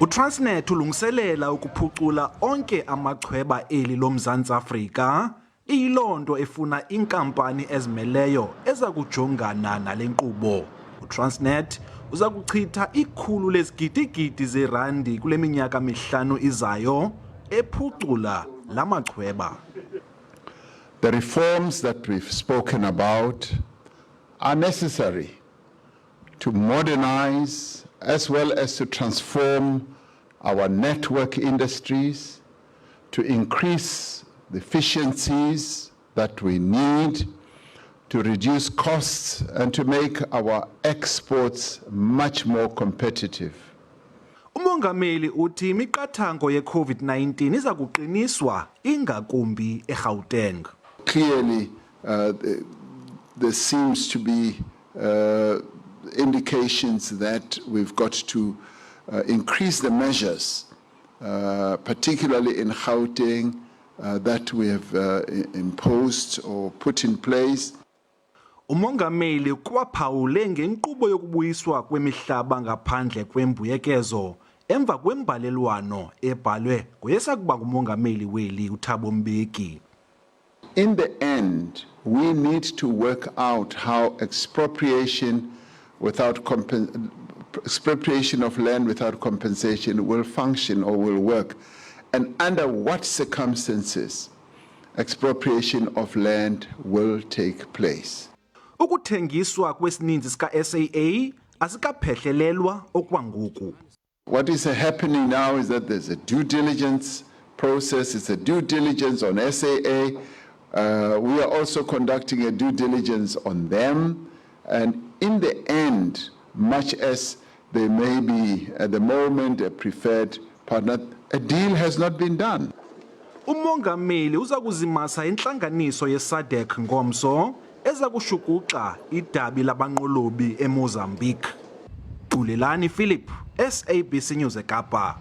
Transnet ulungiselela ukuphucula onke amachweba eli loMzantsi Afrika, iyilonto efuna inkampani ezimeleyo ezakujongana nale nkqubo. Transnet uza kuchitha ikhulu lezigidigidi zerandi kule minyaka mihlanu izayo ephucula la machweba. The reforms that we've spoken about are necessary to modernize as well as to transform our network industries, to increase the efficiencies that we need, to reduce costs and to make our exports much more competitive. Umongameli uthi imiqathango ye-COVID-19 iza kuqiniswa ingakumbi eGauteng. Clearly, there seems to be indications that we've got to increase the measures, particularly in Gauteng, that we have imposed or put in place. Umongameli kwaphawule ngenkqubo yokubuyiswa kwemihlaba ngaphandle kwembuyekezo emva kwembalelwano ebhalwe ngoyesakuba ngumongameli weli uThabo Mbeki. In the end, we need to work out how expropriation of land without compensation will function or will work, and under what circumstances expropriation of land will take place. Ukuthengiswa kwesininzi sika-SAA asikaphehlelelwa okwangoku. What is happening now is that there's a due diligence process. It's a due diligence on SAA. We are also conducting a due diligence on them. And in the end, much as they may be at the moment a preferred partner, a deal has not been done. Umongameli uza kuzimasa intlanganiso ye-SADC ngomso eza kushukuxa idabi labanqolobi eMozambique. Tulelani Philip, SABC News eKapa.